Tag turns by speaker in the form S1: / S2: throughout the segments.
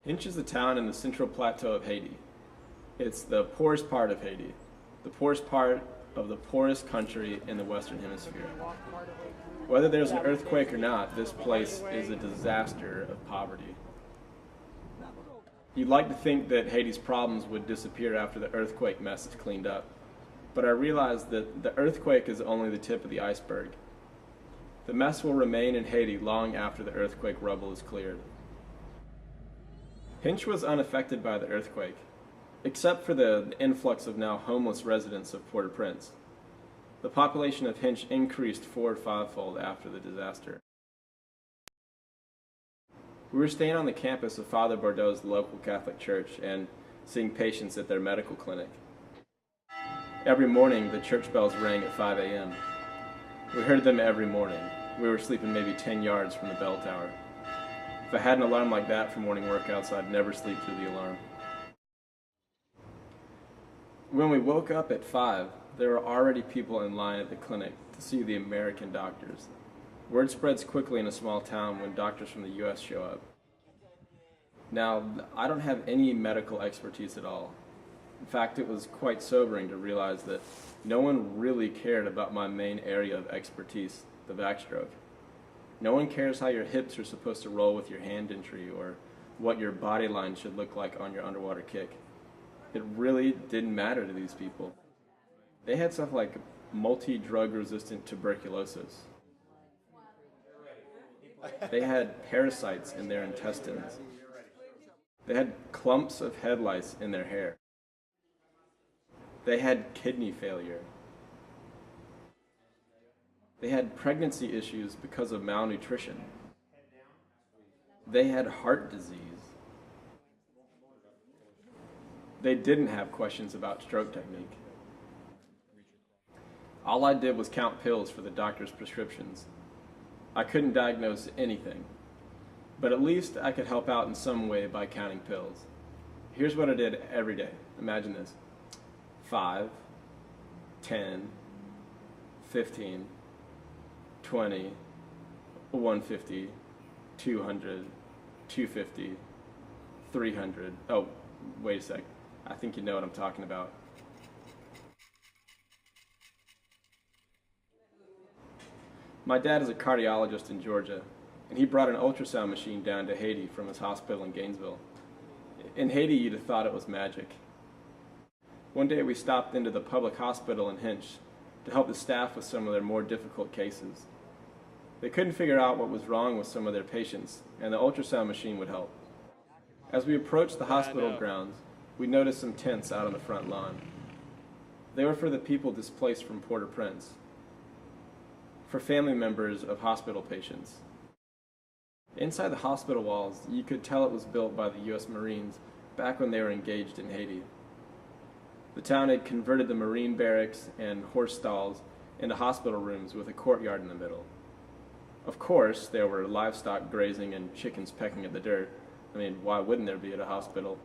S1: Hinch is a town in the central plateau of Haiti. It's the poorest part of Haiti, the poorest part of the poorest country in the Western Hemisphere. Whether there's an earthquake or not, this place is a disaster of poverty. You'd like to think that Haiti's problems would disappear after the earthquake mess is cleaned up, but I realize that the earthquake is only the tip of the iceberg. The mess will remain in Haiti long after the earthquake rubble is cleared. Hinch was unaffected by the earthquake, except for the influx of now homeless residents of Port-au-Prince. The population of Hinch increased 4- or 5-fold after the disaster. We were staying on the campus of Father Bordeaux's local Catholic church and seeing patients at their medical clinic. Every morning, the church bells rang at 5 a.m. We heard them every morning. We were sleeping maybe 10 yards from the bell tower. If I had an alarm like that for morning workouts, I'd never sleep through the alarm. When we woke up at 5, there were already people in line at the clinic to see the American doctors. Word spreads quickly in a small town when doctors from the U.S. show up. Now, I don't have any medical expertise at all. In fact, it was quite sobering to realize that no one really cared about my main area of expertise, the backstroke. No one cares how your hips are supposed to roll with your hand entry or what your body line should look like on your underwater kick. It really didn't matter to these people. They had stuff like multi-drug resistant tuberculosis. They had parasites in their intestines. They had clumps of head lice in their hair. They had kidney failure. They had pregnancy issues because of malnutrition. They had heart disease. They didn't have questions about stroke technique. All I did was count pills for the doctor's prescriptions. I couldn't diagnose anything, but at least I could help out in some way by counting pills. Here's what I did every day. Imagine this. 5, 10, 15, 20, 150, 200, 250, 300. Oh, wait a sec. I think you know what I'm talking about. My dad is a cardiologist in Georgia, and he brought an ultrasound machine down to Haiti from his hospital in Gainesville. In Haiti, you'd have thought it was magic. One day we stopped into the public hospital in Hinch to help the staff with some of their more difficult cases. They couldn't figure out what was wrong with some of their patients, and the ultrasound machine would help. As we approached the hospital grounds, we noticed some tents out on the front lawn. They were for the people displaced from Port-au-Prince, for family members of hospital patients. Inside the hospital walls, you could tell it was built by the U.S. Marines back when they were engaged in Haiti. The town had converted the Marine barracks and horse stalls into hospital rooms with a courtyard in the middle. Of course, there were livestock grazing and chickens pecking at the dirt. I mean, why wouldn't there be at a hospital?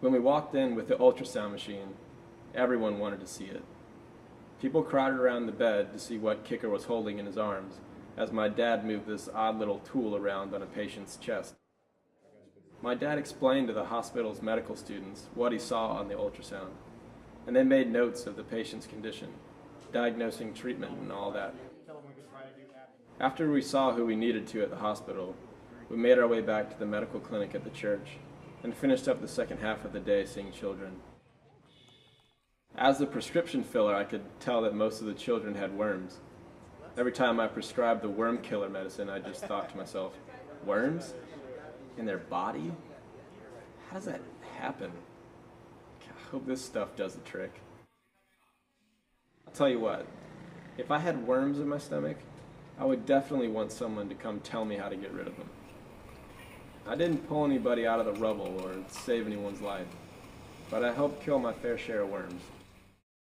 S1: When we walked in with the ultrasound machine, everyone wanted to see it. People crowded around the bed to see what Kicker was holding in his arms, as my dad moved this odd little tool around on a patient's chest. My dad explained to the hospital's medical students what he saw on the ultrasound, and they made notes of the patient's condition, diagnosing treatment and all that. After we saw who we needed to at the hospital, we made our way back to the medical clinic at the church and finished up the second half of the day seeing children. As the prescription filler, I could tell that most of the children had worms. Every time I prescribed the worm killer medicine, I just thought to myself, worms? In their body? How does that happen? I hope this stuff does the trick. I'll tell you what, if I had worms in my stomach, I would definitely want someone to come tell me how to get rid of them. I didn't pull anybody out of the rubble or save anyone's life, but I helped kill my fair share of worms.